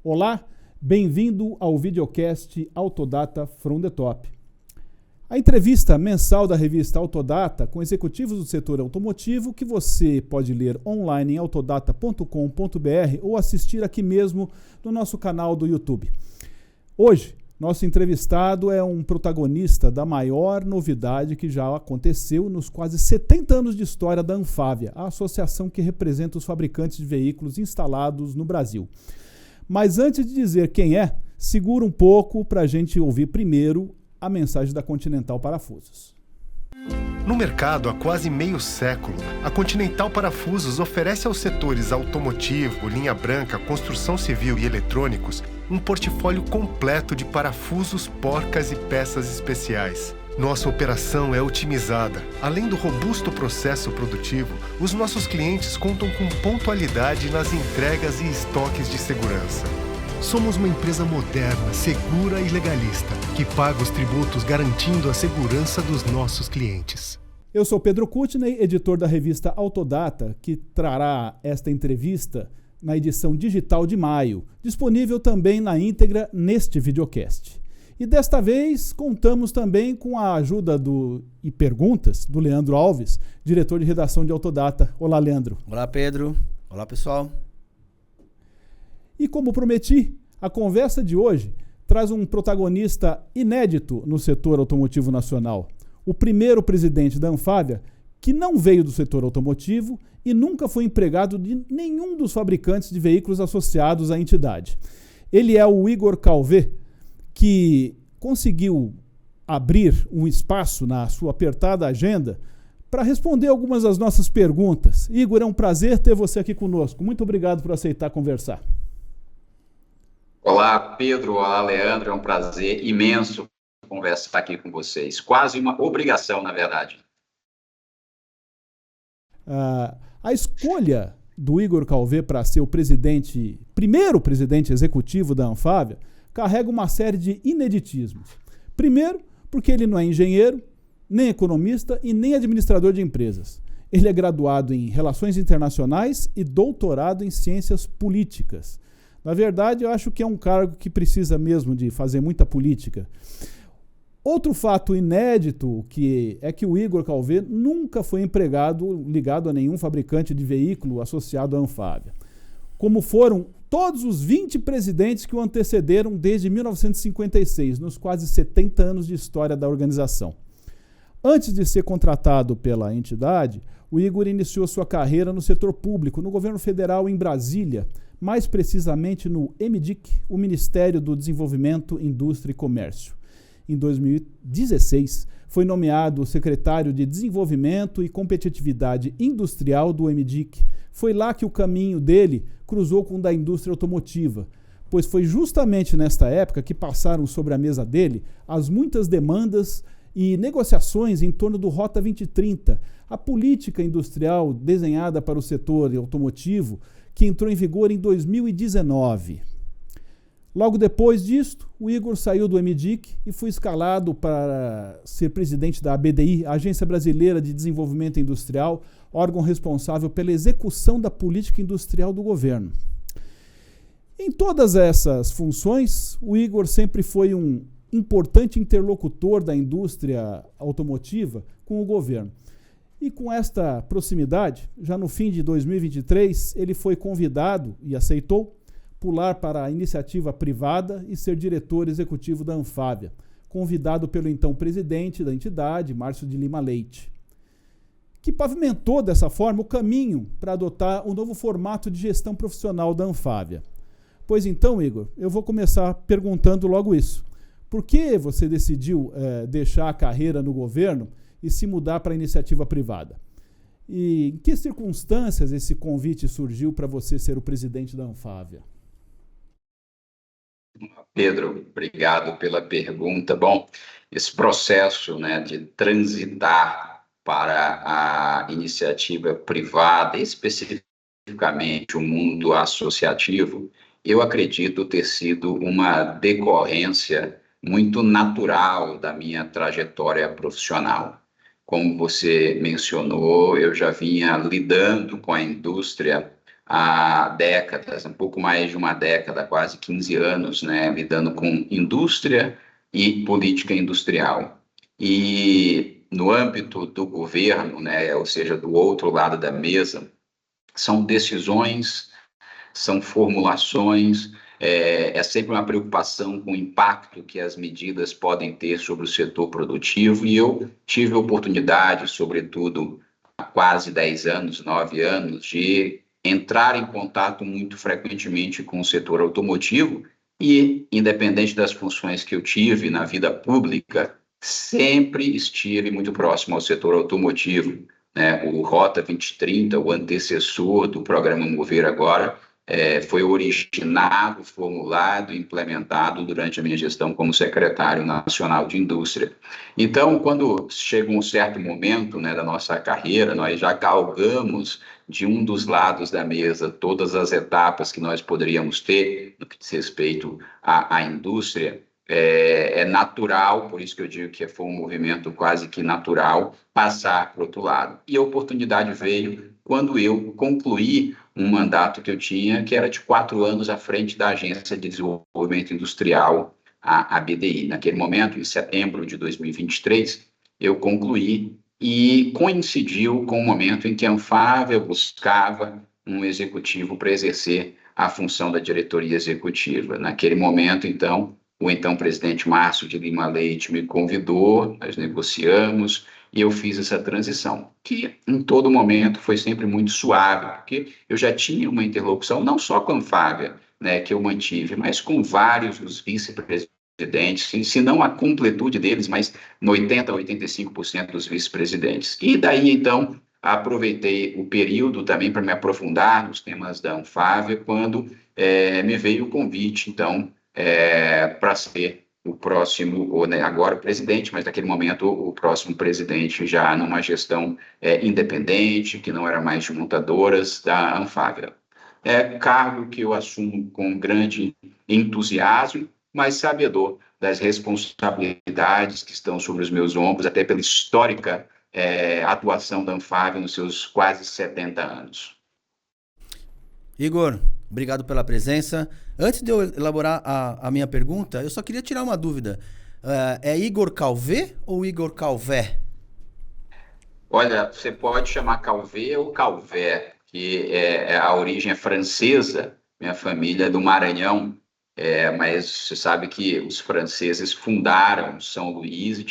Olá, bem-vindo ao videocast Autodata from the Top. A entrevista mensal da revista Autodata com executivos do setor automotivo que você pode ler online em autodata.com.br ou assistir aqui mesmo no nosso canal do YouTube. Hoje, nosso entrevistado é um protagonista da maior novidade que já aconteceu nos quase 70 anos de história da Anfavea, a associação que representa os fabricantes de veículos instalados no Brasil. Mas antes de dizer quem é, segura um pouco para a gente ouvir primeiro a mensagem da Continental Parafusos. No mercado há quase meio século, a Continental Parafusos oferece aos setores automotivo, linha branca, construção civil e eletrônicos um portfólio completo de parafusos, porcas e peças especiais. Nossa operação é otimizada. Além do robusto processo produtivo, os nossos clientes contam com pontualidade nas entregas e estoques de segurança. Somos uma empresa moderna, segura e legalista, que paga os tributos garantindo a segurança dos nossos clientes. Eu sou Pedro Kutney, editor da revista Autodata, que trará esta entrevista na edição digital de maio, disponível também na íntegra neste videocast. E desta vez contamos também com a ajuda e perguntas do Leandro Alves, diretor de redação de Autodata. Olá, Leandro. Olá, Pedro. Olá, pessoal. E como prometi, a conversa de hoje traz um protagonista inédito no setor automotivo nacional. O primeiro presidente da Anfavea que não veio do setor automotivo e nunca foi empregado de nenhum dos fabricantes de veículos associados à entidade. Ele é o Igor Calvet, que conseguiu abrir um espaço na sua apertada agenda para responder algumas das nossas perguntas. Igor, é um prazer ter você aqui conosco. Muito obrigado por aceitar conversar. Olá, Pedro. Olá, Leandro. É um prazer imenso conversar aqui com vocês. Quase uma obrigação, na verdade. A escolha do Igor Calvet para ser o primeiro presidente executivo da Anfavea carrega uma série de ineditismos. Primeiro, porque ele não é engenheiro, nem economista e nem administrador de empresas. Ele é graduado em Relações Internacionais e doutorado em Ciências Políticas. Na verdade, eu acho que é um cargo que precisa mesmo de fazer muita política. Outro fato inédito é que o Igor Calvet nunca foi empregado ligado a nenhum fabricante de veículo associado à Anfavea, como foram todos os 20 presidentes que o antecederam desde 1956, nos quase 70 anos de história da organização. Antes de ser contratado pela entidade, o Igor iniciou sua carreira no setor público, no governo federal em Brasília, mais precisamente no MDIC, o Ministério do Desenvolvimento, Indústria e Comércio. Em 2016, foi nomeado secretário de Desenvolvimento e Competitividade Industrial do MDIC. Foi lá que o caminho dele cruzou com o da indústria automotiva, pois foi justamente nesta época que passaram sobre a mesa dele as muitas demandas e negociações em torno do Rota 2030, a política industrial desenhada para o setor automotivo, que entrou em vigor em 2019. Logo depois disto, o Igor saiu do MDIC e foi escalado para ser presidente da ABDI, Agência Brasileira de Desenvolvimento Industrial, órgão responsável pela execução da política industrial do governo. Em todas essas funções, o Igor sempre foi um importante interlocutor da indústria automotiva com o governo. E com esta proximidade, já no fim de 2023, ele foi convidado e aceitou pular para a iniciativa privada e ser diretor executivo da Anfavea, convidado pelo então presidente da entidade, Márcio de Lima Leite, que pavimentou dessa forma o caminho para adotar o novo formato de gestão profissional da Anfavea. Pois então, Igor, eu vou começar perguntando logo isso. Por que você decidiu deixar a carreira no governo e se mudar para a iniciativa privada? E em que circunstâncias esse convite surgiu para você ser o presidente da Anfavea? Pedro, obrigado pela pergunta. Bom, esse processo, de transitar para a iniciativa privada, especificamente o mundo associativo, eu acredito ter sido uma decorrência muito natural da minha trajetória profissional. Como você mencionou, eu já vinha lidando com a indústria há décadas, um pouco mais de uma década, quase 15 anos, né, lidando com indústria e política industrial. E no âmbito do governo, né, ou seja, do outro lado da mesa, são decisões, são formulações, é sempre uma preocupação com o impacto que as medidas podem ter sobre o setor produtivo, e eu tive a oportunidade, sobretudo há quase 10 anos, 9 anos, de entrar em contato muito frequentemente com o setor automotivo e, independente das funções que eu tive na vida pública, sempre estive muito próximo ao setor automotivo, né? O Rota 2030, o antecessor do programa Mover Agora, foi originado, formulado e implementado durante a minha gestão como secretário nacional de indústria. Então, quando chega um certo momento, né, da nossa carreira, nós já galgamos de um dos lados da mesa todas as etapas que nós poderíamos ter no que diz respeito à indústria. É natural, por isso que eu digo que foi um movimento quase que natural, passar para o outro lado. E a oportunidade veio quando eu concluí um mandato que eu tinha, que era de 4 anos à frente da Agência de Desenvolvimento Industrial, a BDI. Naquele momento, em setembro de 2023, eu concluí e coincidiu com o momento em que a Anfávia buscava um executivo para exercer a função da diretoria executiva. Naquele momento, então, o então presidente Márcio de Lima Leite me convidou, nós negociamos, e eu fiz essa transição, que em todo momento foi sempre muito suave, porque eu já tinha uma interlocução, não só com a Anfávia, né, que eu mantive, mas com vários dos vice-presidentes, se não a completude deles, mas 80% a 85% dos vice-presidentes. E daí, então, aproveitei o período também para me aprofundar nos temas da Anfávia, quando me veio o convite, então, para ser o próximo, ou, né, agora o presidente, mas naquele momento o próximo presidente já numa gestão independente, que não era mais de montadoras da Anfávia. É cargo que eu assumo com grande entusiasmo, mas sabedor das responsabilidades que estão sobre os meus ombros, até pela histórica atuação da Anfávia nos seus quase 70 anos. Igor, obrigado pela presença. Antes de eu elaborar a minha pergunta, eu só queria tirar uma dúvida. É Igor Calvé ou Igor Calvé? Olha, você pode chamar Calvé ou Calvé, que a origem é francesa, minha família é do Maranhão, mas você sabe que os franceses fundaram São Luís e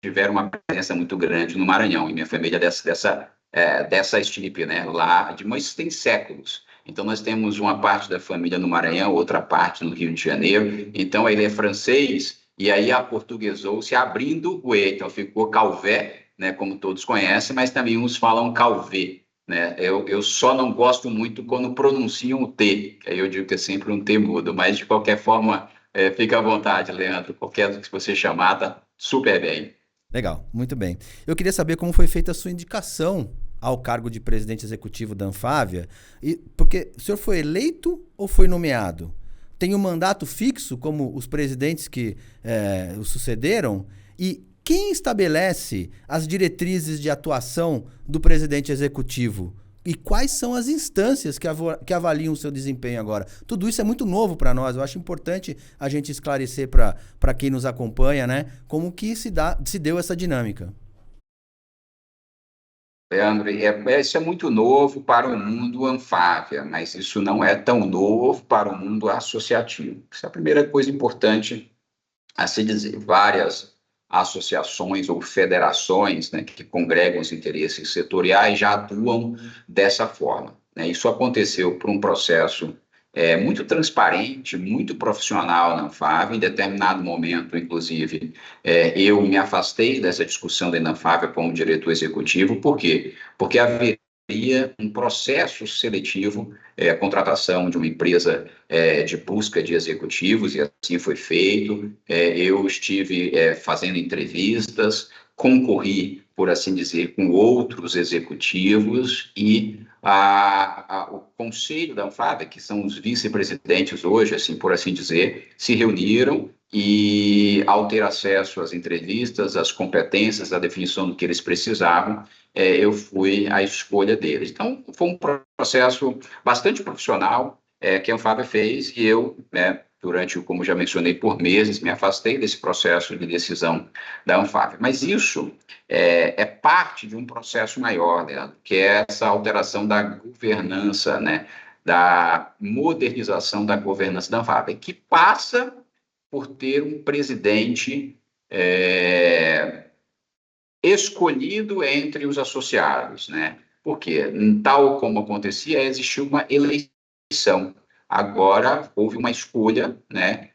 tiveram uma presença muito grande no Maranhão, e minha família é dessa estirpe, né, lá, mas tem séculos. Então, nós temos uma parte da família no Maranhão, outra parte no Rio de Janeiro. Então, ele é francês e aí aportuguesou-se abrindo o E. Então, ficou Calvé, né, como todos conhecem, mas também uns falam Calvé, né? Eu só não gosto muito quando pronunciam o T, que aí eu digo que é sempre um T mudo. Mas, de qualquer forma, fica à vontade, Leandro. Qualquer que você chamar, tá super bem. Legal, muito bem. Eu queria saber como foi feita a sua indicação ao cargo de presidente executivo da Anfávia, porque o senhor foi eleito ou foi nomeado? Tem um mandato fixo, como os presidentes que o sucederam? E quem estabelece as diretrizes de atuação do presidente executivo? E quais são as instâncias que avaliam o seu desempenho agora? Tudo isso é muito novo para nós. Eu acho importante a gente esclarecer para quem nos acompanha, né, como que se deu essa dinâmica. Leandro, isso é muito novo para o mundo Anfávia, mas isso não é tão novo para o mundo associativo. Essa é a primeira coisa importante a se dizer. Várias associações ou federações, né, que congregam os interesses setoriais já atuam dessa forma, né? Isso aconteceu por um processo muito transparente, muito profissional na Anfávia. Em determinado momento, inclusive, eu me afastei dessa discussão da Anfávia como diretor executivo. Por quê? Porque haveria um processo seletivo, a contratação de uma empresa de busca de executivos, e assim foi feito. Eu estive fazendo entrevistas, concorri, por assim dizer, com outros executivos, e conselho da Anfávia, que são os vice-presidentes hoje, assim por assim dizer, se reuniram e, ao ter acesso às entrevistas, às competências, à definição do que eles precisavam, eu fui à escolha deles. Então, foi um processo bastante profissional que a Anfávia fez, e eu, durante, como já mencionei, por meses, me afastei desse processo de decisão da Anfávia. Mas isso é parte de um processo maior, Leandro, que é essa alteração da governança, né, da modernização da governança da Anfávia, que passa por ter um presidente escolhido entre os associados, né? Porque, tal como acontecia, existiu uma eleição. Agora, houve uma escolha, né?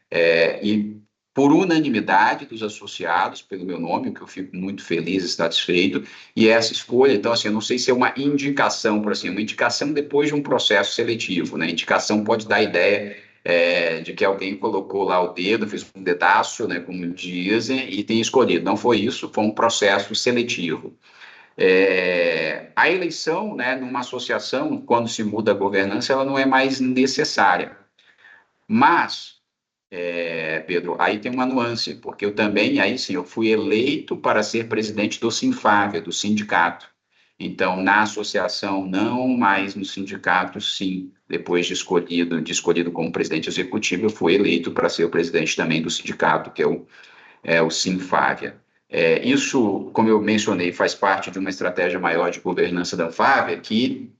E por unanimidade dos associados, pelo meu nome, o que eu fico muito feliz e satisfeito, e essa escolha, então, assim, eu não sei se é uma indicação, por assim, uma indicação depois de um processo seletivo, né? Indicação pode dar a ideia de que alguém colocou lá o dedo, fez um dedaço, né, como dizem, e tem escolhido. Não foi isso, foi um processo seletivo. A eleição, né, numa associação, quando se muda a governança, ela não é mais necessária. Mas, Pedro, aí tem uma nuance, porque eu também, aí sim, eu fui eleito para ser presidente do Sinfávia, do sindicato. Então, na associação, não, mas no sindicato, sim. Depois de escolhido como presidente executivo, eu fui eleito para ser o presidente também do sindicato, que é o Sinfávia. Isso, como eu mencionei, faz parte de uma estratégia maior de governança da Anfávia, que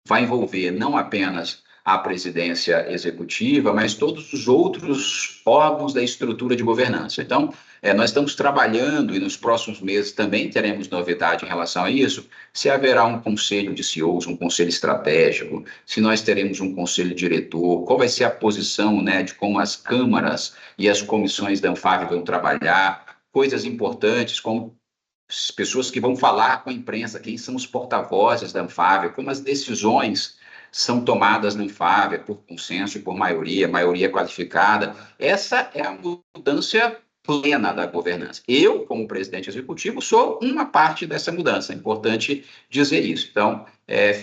vai envolver não apenas a presidência executiva, mas todos os outros órgãos da estrutura de governança. Então, nós estamos trabalhando, e nos próximos meses também teremos novidade em relação a isso, se haverá um conselho de CEOs, um conselho estratégico, se nós teremos um conselho diretor, qual vai ser a posição, né, de como as câmaras e as comissões da Anfávia vão trabalhar, coisas importantes como pessoas que vão falar com a imprensa, quem são os porta-vozes da Anfávia, como as decisões são tomadas na Anfávia por consenso e por maioria qualificada. Essa é a mudança plena da governança. Eu, como presidente executivo, sou uma parte dessa mudança. É importante dizer isso. Então,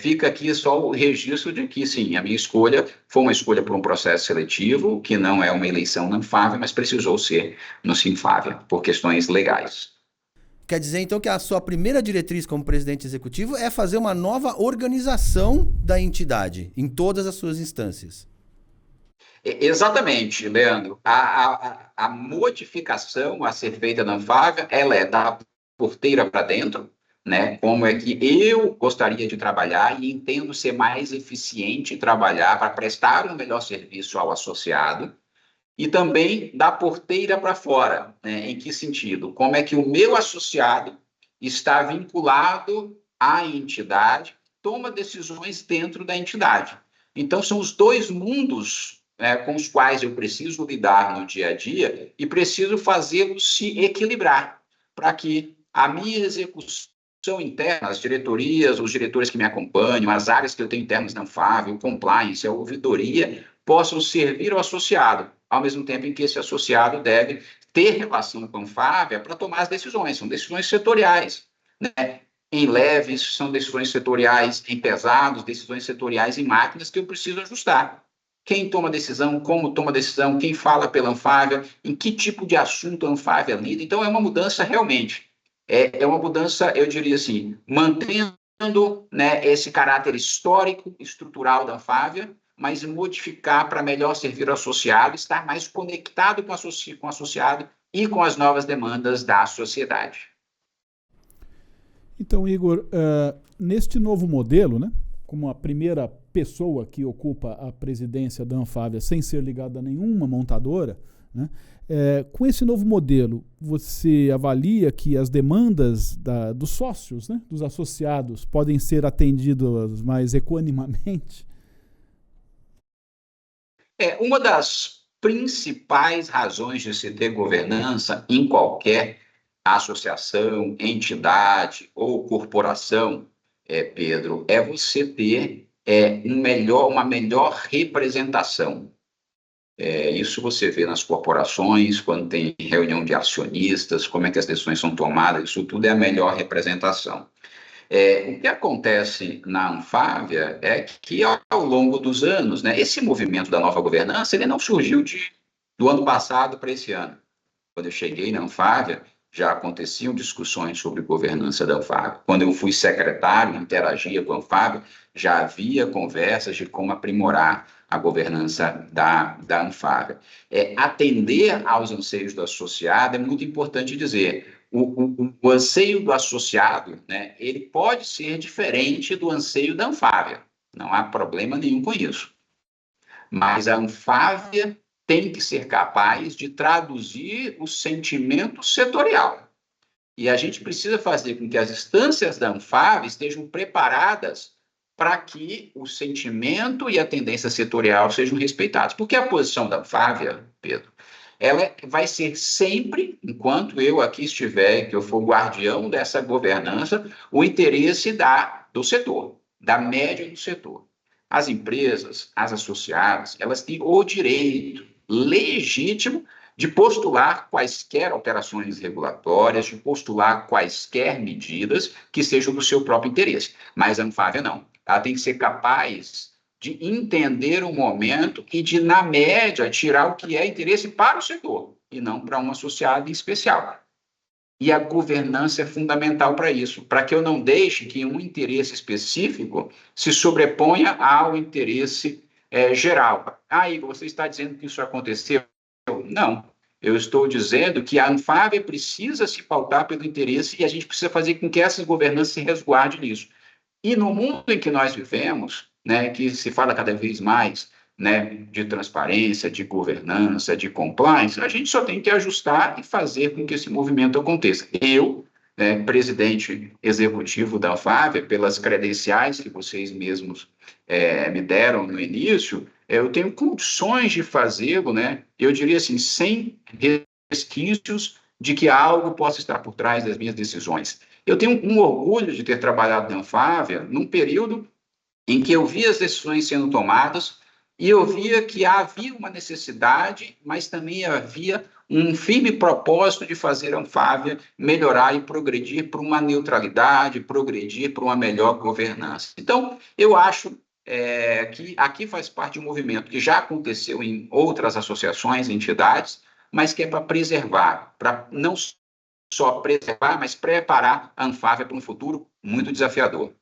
fica aqui só o registro de que, sim, a minha escolha foi uma escolha por um processo seletivo, que não é uma eleição na Anfávia, mas precisou ser no Sinfávia, por questões legais. Quer dizer, então, que a sua primeira diretriz como presidente executivo é fazer uma nova organização da entidade, em todas as suas instâncias. Exatamente, Leandro. A modificação a ser feita na Anfávia, ela é da porteira para dentro, né? Como é que eu gostaria de trabalhar e entendo ser mais eficiente em trabalhar para prestar um melhor serviço ao associado, e também da porteira para fora, né? Em que sentido? Como é que o meu associado está vinculado à entidade, toma decisões dentro da entidade. Então, são os dois mundos com os quais eu preciso lidar no dia a dia e preciso fazê-los se equilibrar, para que a minha execução interna, as diretorias, os diretores que me acompanham, as áreas que eu tenho internas na Anfávia, o compliance, a ouvidoria, possam servir ao associado, ao mesmo tempo em que esse associado deve ter relação com a Anfávia para tomar as decisões. São decisões setoriais, né? Em leves, são decisões setoriais, em pesados, decisões setoriais em máquinas que eu preciso ajustar. Quem toma decisão, como toma decisão, quem fala pela Anfávia, em que tipo de assunto a Anfávia lida. Então, é uma mudança realmente. É uma mudança, eu diria assim, mantendo, né, esse caráter histórico, estrutural da Anfávia, mas modificar para melhor servir ao associado, estar mais conectado com o associado e com as novas demandas da sociedade. Então, Igor, neste novo modelo, né, como a primeira pessoa que ocupa a presidência da Anfávia sem ser ligada a nenhuma montadora, né, com esse novo modelo, você avalia que as demandas dos sócios, né, dos associados, podem ser atendidas mais equanimamente? Uma das principais razões de se ter governança em qualquer associação, entidade ou corporação, Pedro, é você ter uma melhor representação. Isso você vê nas corporações, quando tem reunião de acionistas, como é que as decisões são tomadas, isso tudo é a melhor representação. O que acontece na Anfávia é que, ao longo dos anos, né, esse movimento da nova governança ele não surgiu do ano passado para esse ano. Quando eu cheguei na Anfávia, já aconteciam discussões sobre governança da Anfávia. Quando eu fui secretário, interagia com a Anfávia, já havia conversas de como aprimorar a governança da Anfávia. Atender aos anseios do associado é muito importante dizer. O anseio do associado, né, ele pode ser diferente do anseio da Anfávia. Não há problema nenhum com isso. Mas a Anfávia tem que ser capaz de traduzir o sentimento setorial. E a gente precisa fazer com que as instâncias da Anfávia estejam preparadas para que o sentimento e a tendência setorial sejam respeitados. Porque a posição da Anfávia, Pedro, ela vai ser sempre, enquanto eu aqui estiver, que eu for guardião dessa governança, o interesse do setor, da média do setor. As empresas, as associadas, elas têm o direito legítimo de postular quaisquer alterações regulatórias, de postular quaisquer medidas que sejam do seu próprio interesse. Mas a Anfávia não. Ela tem que ser capaz de entender o momento e de, na média, tirar o que é interesse para o setor, e não para um associado em especial. E a governança é fundamental para isso, para que eu não deixe que um interesse específico se sobreponha ao interesse geral. Igor, você está dizendo que isso aconteceu? Não. Eu estou dizendo que a Anfávia precisa se pautar pelo interesse e a gente precisa fazer com que essa governança se resguarde nisso. E no mundo em que nós vivemos, né, que se fala cada vez mais, né, de transparência, de governança, de compliance, a gente só tem que ajustar e fazer com que esse movimento aconteça. Eu, presidente executivo da Anfávia, pelas credenciais que vocês mesmos me deram no início, eu tenho condições de fazê-lo, né, eu diria assim, sem resquícios de que algo possa estar por trás das minhas decisões. Eu tenho um orgulho de ter trabalhado na Anfávia num período em que eu via as decisões sendo tomadas e eu via que havia uma necessidade, mas também havia um firme propósito de fazer a Anfávia melhorar e progredir para uma neutralidade, progredir para uma melhor governança. Então, eu acho que aqui faz parte de um movimento que já aconteceu em outras associações, entidades, mas que é para preservar, para não só preservar, mas preparar a Anfávia para um futuro muito desafiador.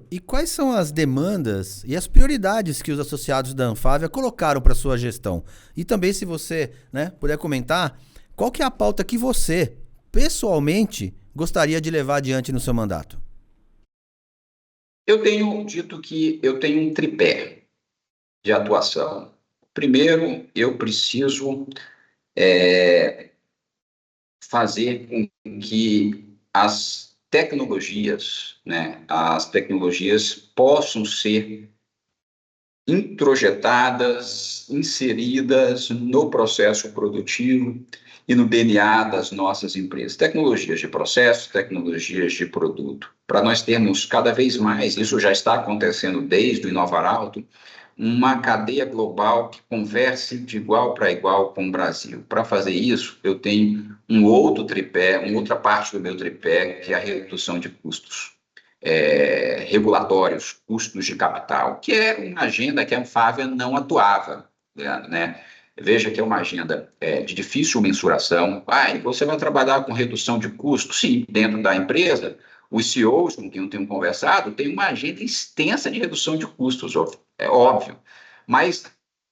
E quais são as demandas e as prioridades que os associados da Anfávia colocaram para sua gestão? E também, se você, né, puder comentar, qual que é a pauta que você, pessoalmente, gostaria de levar adiante no seu mandato? Eu tenho dito que eu tenho um tripé de atuação. Primeiro, eu preciso fazer com que as tecnologias, né, as tecnologias possam ser introjetadas, inseridas no processo produtivo e no DNA das nossas empresas. Tecnologias de processo, tecnologias de produto. Para nós termos cada vez mais, isso já está acontecendo desde o Inovar Alto, uma cadeia global que converse de igual para igual com o Brasil. Para fazer isso, eu tenho um outro tripé, uma outra parte do meu tripé, que é a redução de custos regulatórios, custos de capital, que é uma agenda que a Anfávia não atuava, né? Veja que é uma agenda de difícil mensuração. Você vai trabalhar com redução de custos? Sim, dentro da empresa, os CEOs com quem eu tenho conversado têm uma agenda extensa de redução de custos, é óbvio. Mas,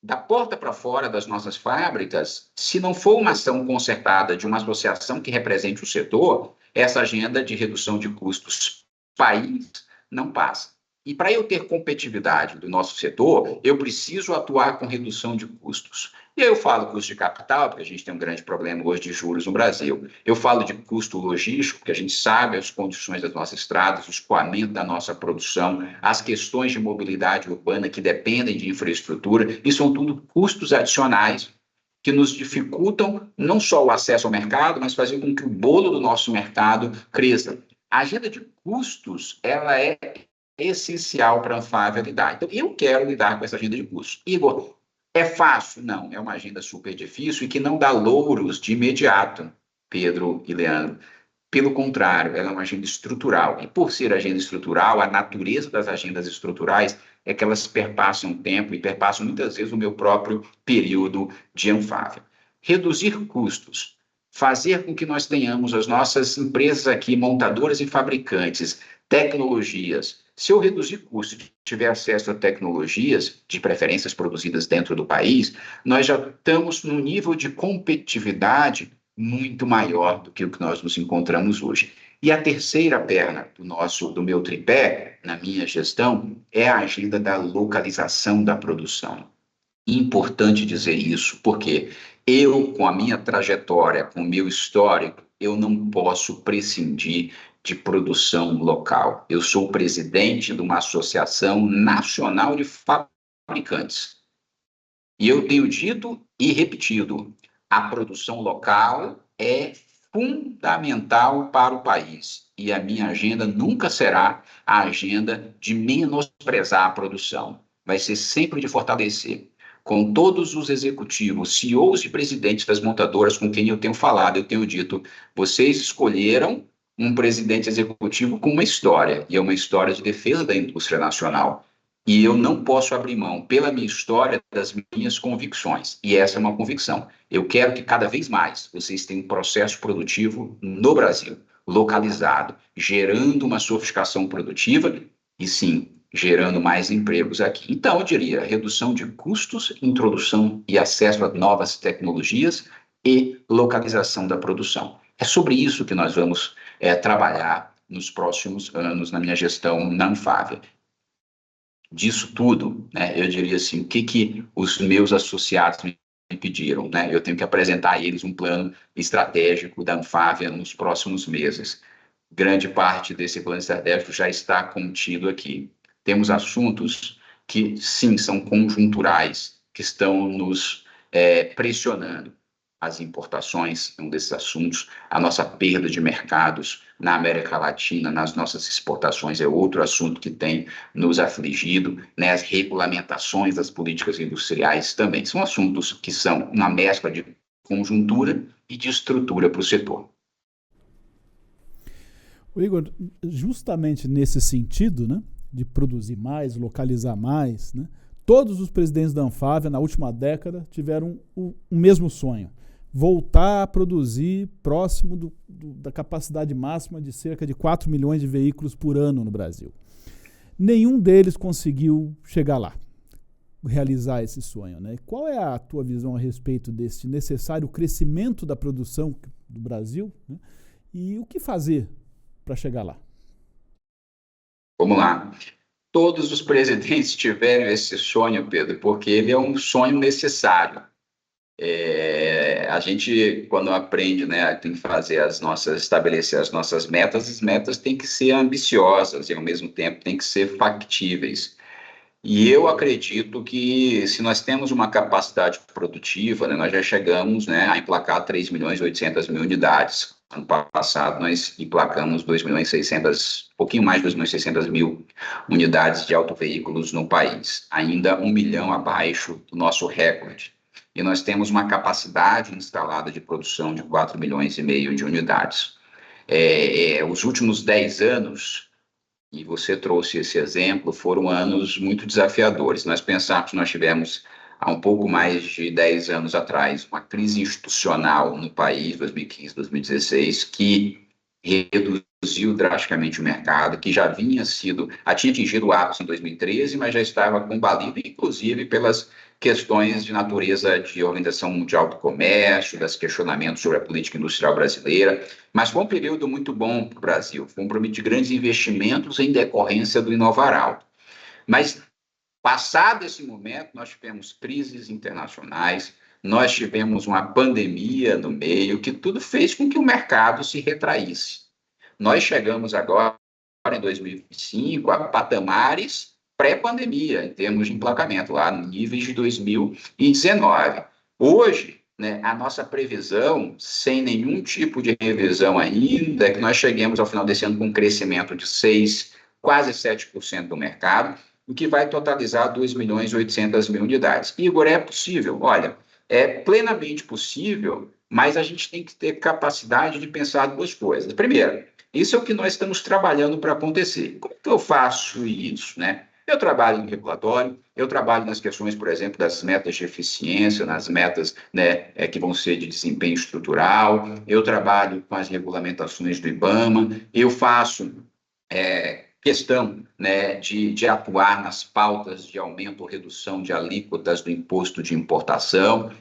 da porta para fora das nossas fábricas, se não for uma ação concertada de uma associação que represente o setor, essa agenda de redução de custos país não passa. E para eu ter competitividade do nosso setor, eu preciso atuar com redução de custos. E aí eu falo custo de capital, porque a gente tem um grande problema hoje de juros no Brasil. Eu falo de custo logístico, porque a gente sabe as condições das nossas estradas, o escoamento da nossa produção, as questões de mobilidade urbana que dependem de infraestrutura, e são tudo custos adicionais que nos dificultam não só o acesso ao mercado, mas fazer com que o bolo do nosso mercado cresça. A agenda de custos, ela é essencial para a Anfávia lidar. Então, eu quero lidar com essa agenda de custos. Igor, é fácil? Não, é uma agenda super difícil e que não dá louros de imediato, Pedro e Leandro. Pelo contrário, ela é uma agenda estrutural. E por ser agenda estrutural, a natureza das agendas estruturais é que elas perpassam o tempo e perpassam muitas vezes o meu próprio período de Anfávia. Reduzir custos, fazer com que nós tenhamos as nossas empresas aqui, montadoras e fabricantes, tecnologias. Se eu reduzir custos e tiver acesso a tecnologias, de preferências produzidas dentro do país, nós já estamos num nível de competitividade muito maior do que o que nós nos encontramos hoje. E a terceira perna do meu tripé, na minha gestão, é a agenda da localização da produção. Importante dizer isso, porque eu, com a minha trajetória, com o meu histórico, eu não posso prescindir de produção local. Eu sou presidente de uma associação nacional de fabricantes. E eu tenho dito e repetido, a produção local é fundamental para o país. E a minha agenda nunca será a agenda de menosprezar a produção. Vai ser sempre de fortalecer. Com todos os executivos, CEOs e presidentes das montadoras com quem eu tenho falado, eu tenho dito, vocês escolheram um presidente executivo com uma história, e é uma história de defesa da indústria nacional. E eu não posso abrir mão, pela minha história, das minhas convicções. E essa é uma convicção. Eu quero que cada vez mais vocês tenham um processo produtivo no Brasil, localizado, gerando uma sofisticação produtiva e, sim, gerando mais empregos aqui. Então, eu diria, redução de custos, introdução e acesso a novas tecnologias e localização da produção. É sobre isso que nós vamos trabalhar nos próximos anos na minha gestão na Anfávia. Disso tudo, né, eu diria assim, o que os meus associados me pediram, né? Eu tenho que apresentar a eles um plano estratégico da Anfávia nos próximos meses. Grande parte desse plano estratégico já está contido aqui. Temos assuntos que, sim, são conjunturais, que estão nos pressionando. As importações é um desses assuntos, a nossa perda de mercados na América Latina, nas nossas exportações, é outro assunto que tem nos afligido, né? As regulamentações das políticas industriais também são assuntos que são uma mescla de conjuntura e de estrutura para o setor. O Igor, justamente nesse sentido, né, de produzir mais, localizar mais, né, todos os presidentes da Anfávia, na última década, tiveram o mesmo sonho: voltar a produzir próximo da capacidade máxima de cerca de 4 milhões de veículos por ano no Brasil. Nenhum deles conseguiu chegar lá, realizar esse sonho, né? Qual é a tua visão a respeito desse necessário crescimento da produção do Brasil, né? E o que fazer para chegar lá? Vamos lá. Todos os presidentes tiveram esse sonho, Pedro, porque ele é um sonho necessário. A gente, quando aprende, né, tem que estabelecer as nossas metas, as metas têm que ser ambiciosas e, ao mesmo tempo, têm que ser factíveis. E eu acredito que, se nós temos uma capacidade produtiva, né, nós já chegamos, né, a emplacar 3.800.000 unidades. Ano passado, nós emplacamos 2.600.000, pouquinho mais de 2.600.000 unidades de autoveículos no país, ainda 1 milhão abaixo do nosso recorde. E nós temos uma capacidade instalada de produção de 4,5 milhões de unidades. Os últimos 10 anos, e você trouxe esse exemplo, foram anos muito desafiadores. Nós pensamos que nós tivemos, há um pouco mais de 10 anos atrás, uma crise institucional no país, 2015, 2016, que reduziu drasticamente o mercado, que já tinha atingido o ápice em 2013, mas já estava combalido, inclusive, pelas questões de natureza de Organização Mundial do Comércio, dos questionamentos sobre a política industrial brasileira, mas foi um período muito bom para o Brasil, foi um período de grandes investimentos em decorrência do Inovar Alto. Mas, passado esse momento, nós tivemos crises internacionais, nós tivemos uma pandemia no meio, que tudo fez com que o mercado se retraísse. Nós chegamos agora, em 2025, a patamares pré-pandemia, em termos de emplacamento, lá em níveis de 2019. Hoje, né, a nossa previsão, sem nenhum tipo de revisão ainda, é que nós cheguemos ao final desse ano com um crescimento de 6%, quase 7% do mercado, o que vai totalizar 2.800.000 unidades. Igor, é possível? Olha, é plenamente possível mas a gente tem que ter capacidade de pensar duas coisas. Primeiro, isso é o que nós estamos trabalhando para acontecer. Como é que eu faço isso, né? Eu trabalho em regulatório, eu trabalho nas questões, por exemplo, das metas de eficiência, nas metas, né, que vão ser de desempenho estrutural, eu trabalho com as regulamentações do IBAMA, eu faço questão, né, de atuar nas pautas de aumento ou redução de alíquotas do imposto de importação.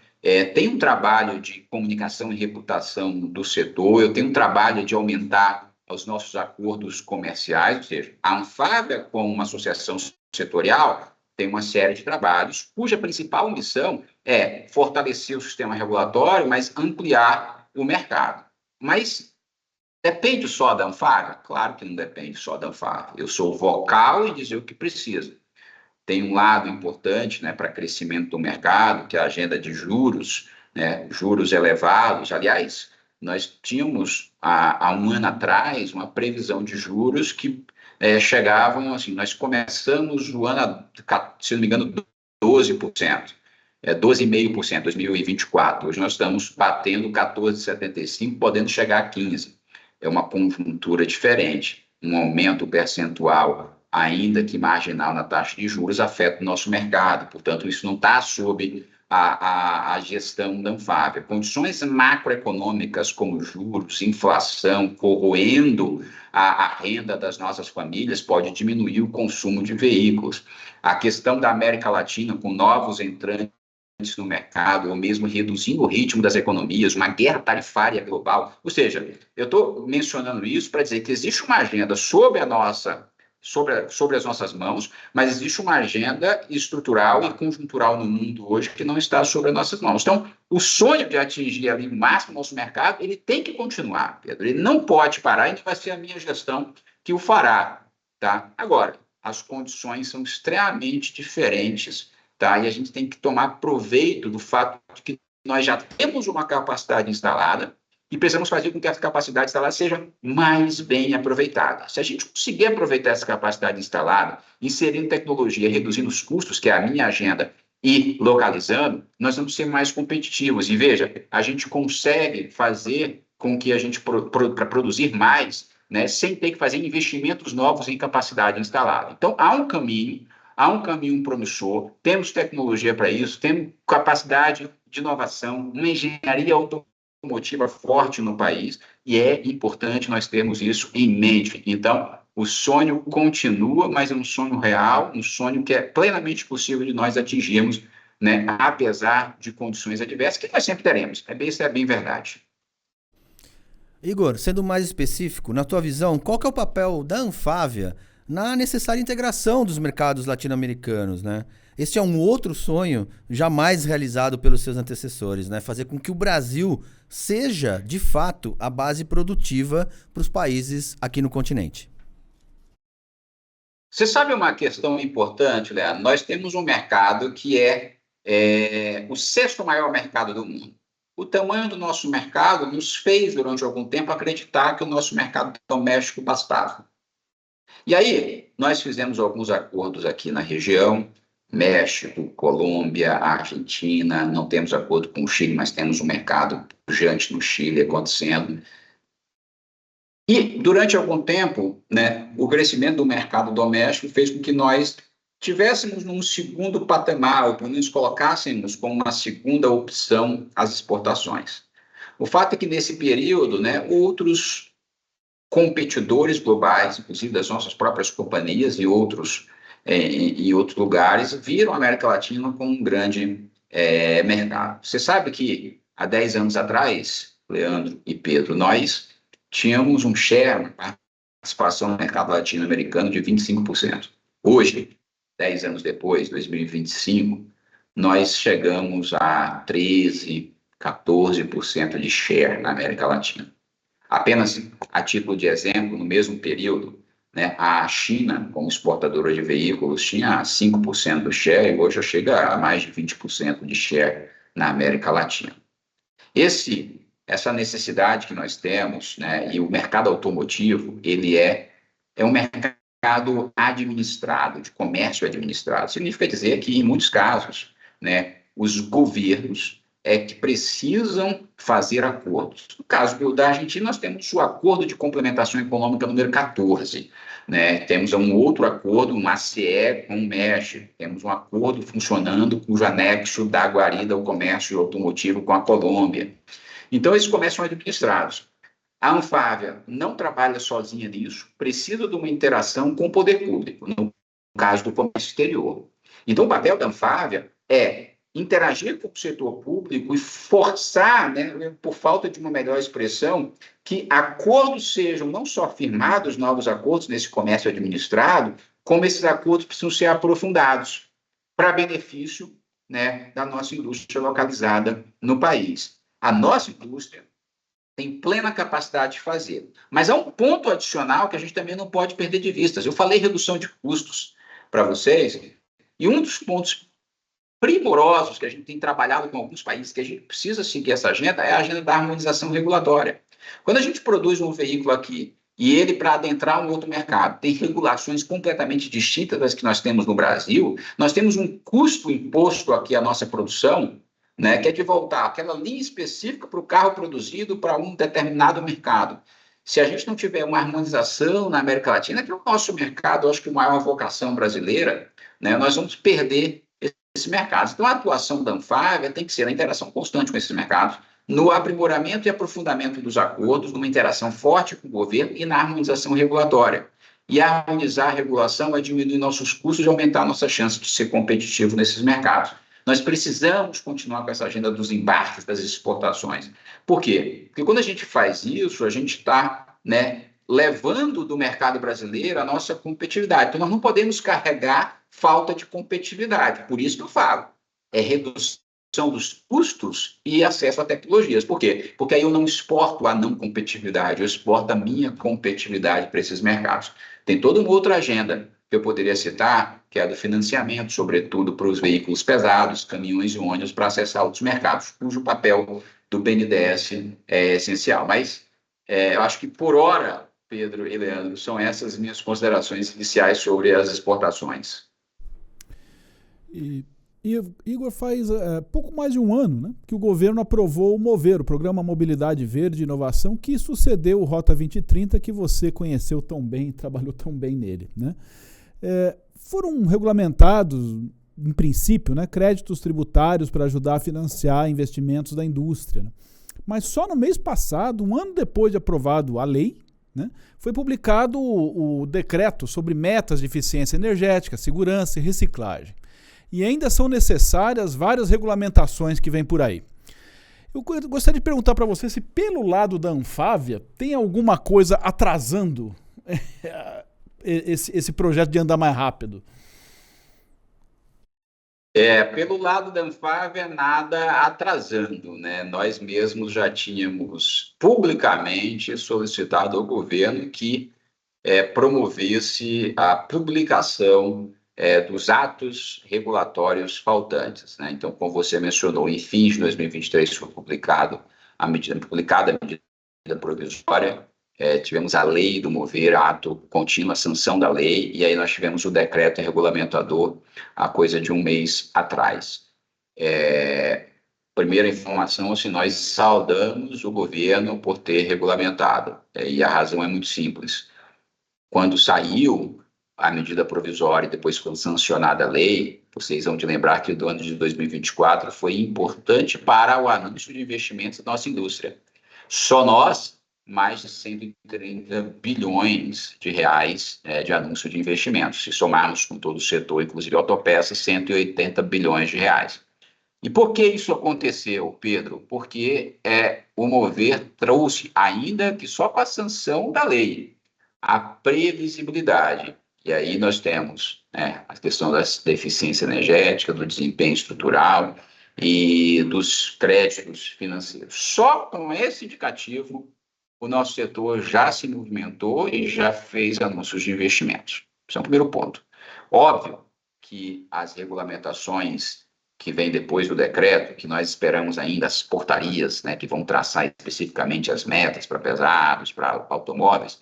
Tem um trabalho de comunicação e reputação do setor, eu tenho um trabalho de aumentar os nossos acordos comerciais, ou seja, a Anfávia, como uma associação setorial, tem uma série de trabalhos cuja principal missão é fortalecer o sistema regulatório, mas ampliar o mercado. Mas depende só da Anfávia? Claro que não depende só da Anfávia. Eu sou vocal e dizer o que precisa. Tem um lado importante, né, para crescimento do mercado, que é a agenda de juros, né, juros elevados. Aliás, nós tínhamos, há um ano atrás, uma previsão de juros que chegavam, assim, nós começamos o ano, se não me engano, 12%, 12,5%, 2024. Hoje nós estamos batendo 14,75%, podendo chegar a 15%. É uma conjuntura diferente, um aumento percentual ainda que marginal na taxa de juros, afeta o nosso mercado. Portanto, isso não está sob a gestão da Anfávia. Condições macroeconômicas como juros, inflação, corroendo a renda das nossas famílias, pode diminuir o consumo de veículos. A questão da América Latina, com novos entrantes no mercado, ou mesmo reduzindo o ritmo das economias, uma guerra tarifária global. Ou seja, eu estou mencionando isso para dizer que existe uma agenda sobre as nossas mãos, mas existe uma agenda estrutural e conjuntural no mundo hoje que não está sobre as nossas mãos. Então, o sonho de atingir ali o máximo do nosso mercado, ele tem que continuar, Pedro. Ele não pode parar, e não vai ser a minha gestão que o fará, tá? Agora, as condições são extremamente diferentes, tá? E a gente tem que tomar proveito do fato de que nós já temos uma capacidade instalada, e precisamos fazer com que essa capacidade instalada seja mais bem aproveitada. Se a gente conseguir aproveitar essa capacidade instalada, inserindo tecnologia, reduzindo os custos, que é a minha agenda, e localizando, nós vamos ser mais competitivos. E veja, a gente consegue fazer com que a gente, para produzir mais, né, sem ter que fazer investimentos novos em capacidade instalada. Então, há um caminho promissor, temos tecnologia para isso, temos capacidade de inovação, uma engenharia automotiva forte no país, e é importante nós termos isso em mente. Então, o sonho continua, mas é um sonho real, um sonho que é plenamente possível de nós atingirmos, né, apesar de condições adversas, que nós sempre teremos. Isso é bem verdade. Igor, sendo mais específico, na tua visão, qual que é o papel da Anfávia na necessária integração dos mercados latino-americanos, né? Este é um outro sonho jamais realizado pelos seus antecessores, né? Fazer com que o Brasil seja, de fato, a base produtiva para os países aqui no continente. Você sabe uma questão importante, Leandro? Nós temos um mercado que é o sexto maior mercado do mundo. O tamanho do nosso mercado nos fez, durante algum tempo, acreditar que o nosso mercado doméstico bastava. E aí, nós fizemos alguns acordos aqui na região, México, Colômbia, Argentina, não temos acordo com o Chile, mas temos um mercado pujante no Chile acontecendo. E, durante algum tempo, né, o crescimento do mercado doméstico fez com que nós tivéssemos num segundo patamar, ou pelo menos colocássemos como uma segunda opção as exportações. O fato é que, nesse período, né, outros competidores globais, inclusive das nossas próprias companhias e outros lugares, viram a América Latina como um grande mercado. Você sabe que há 10 anos atrás, Leandro e Pedro, nós tínhamos um share, uma participação no mercado latino-americano de 25%. Hoje, 10 anos depois, 2025, nós chegamos a 13%, 14% de share na América Latina. Apenas a título de exemplo, no mesmo período, né, a China, como exportadora de veículos, tinha 5% do share e hoje já chega a mais de 20% de share na América Latina. Essa necessidade que nós temos, né, e o mercado automotivo, ele é um mercado administrado, de comércio administrado. Significa dizer que, em muitos casos, né, os governos é que precisam fazer acordos. No caso da Argentina, nós temos o Acordo de Complementação Econômica número 14, né? Temos um outro acordo, um ACE com o México, temos um acordo funcionando cujo anexo dá guarida ao comércio automotivo com a Colômbia. Então, esses comércios são administrados. A Anfávia não trabalha sozinha nisso, precisa de uma interação com o poder público, no caso do comércio exterior. Então, o papel da Anfávia é interagir com o setor público e forçar, né, por falta de uma melhor expressão, que acordos sejam não só firmados, novos acordos nesse comércio administrado, como esses acordos precisam ser aprofundados para benefício, né, da nossa indústria localizada no país. A nossa indústria tem plena capacidade de fazer. Mas há um ponto adicional que a gente também não pode perder de vista. Eu falei redução de custos para vocês, e um dos pontos primorosos que a gente tem trabalhado com alguns países, que a gente precisa seguir essa agenda, é a agenda da harmonização regulatória. Quando a gente produz um veículo aqui, e ele, para adentrar um outro mercado, tem regulações completamente distintas das que nós temos no Brasil, nós temos um custo imposto aqui à nossa produção, né, que é de voltar aquela linha específica para o carro produzido para um determinado mercado. Se a gente não tiver uma harmonização na América Latina, que é o nosso mercado, eu acho que a maior vocação brasileira, né, nós vamos perder esse mercado. Então, a atuação da Anfávia tem que ser a interação constante com esses mercados, no aprimoramento e aprofundamento dos acordos, numa interação forte com o governo e na harmonização regulatória. E harmonizar a regulação vai diminuir nossos custos e aumentar a nossa chance de ser competitivo nesses mercados. Nós precisamos continuar com essa agenda dos embarques, das exportações. Por quê? Porque quando a gente faz isso, a gente está, né, levando do mercado brasileiro a nossa competitividade. Então, nós não podemos carregar falta de competitividade. Por isso que eu falo, é redução dos custos e acesso a tecnologias. Por quê? Porque aí eu não exporto a não competitividade, eu exporto a minha competitividade para esses mercados. Tem toda uma outra agenda que eu poderia citar, que é a do financiamento, sobretudo para os veículos pesados, caminhões e ônibus, para acessar outros mercados, cujo papel do BNDES é essencial. Mas eu acho que, por hora, Pedro e Leandro, são essas minhas considerações iniciais sobre as exportações. E Igor, faz pouco mais de um ano, né, que o governo aprovou o MOVER, o Programa Mobilidade Verde e Inovação, que sucedeu o Rota 2030, que você conheceu tão bem, trabalhou tão bem nele, né? Foram regulamentados, em princípio, né, créditos tributários para ajudar a financiar investimentos da indústria, né? Mas só no mês passado, um ano depois de aprovado a lei, né, foi publicado o decreto sobre metas de eficiência energética, segurança e reciclagem. E ainda são necessárias várias regulamentações que vêm por aí. Eu gostaria de perguntar para você se, pelo lado da Anfávia, tem alguma coisa atrasando esse projeto de andar mais rápido. Pelo lado da Anfávia, nada atrasando, né? Nós mesmos já tínhamos publicamente solicitado ao governo que promovesse a publicação dos atos regulatórios faltantes, né? Então, como você mencionou, em fins de 2023 foi publicada a medida provisória, tivemos a lei do MOVER, ato contínuo, a sanção da lei, e aí nós tivemos o decreto regulamentador há coisa de um mês atrás. Primeira informação, assim, nós saudamos o governo por ter regulamentado, e a razão é muito simples. Quando saiu a medida provisória e depois foi sancionada a lei, vocês vão de lembrar que o ano de 2024 foi importante para o anúncio de investimentos da nossa indústria. Só nós, mais de 130 bilhões de reais de anúncio de investimentos. Se somarmos com todo o setor, inclusive autopeças, 180 bilhões de reais. E por que isso aconteceu, Pedro? Porque o MOVER trouxe, ainda que só com a sanção da lei, a previsibilidade. E aí nós temos a questão da eficiência energética, do desempenho estrutural e dos créditos financeiros. Só com esse indicativo, o nosso setor já se movimentou e já fez anúncios de investimentos. Esse é o primeiro ponto. Óbvio que as regulamentações que vêm depois do decreto, que nós esperamos ainda, as portarias, né, que vão traçar especificamente as metas para pesados, para automóveis,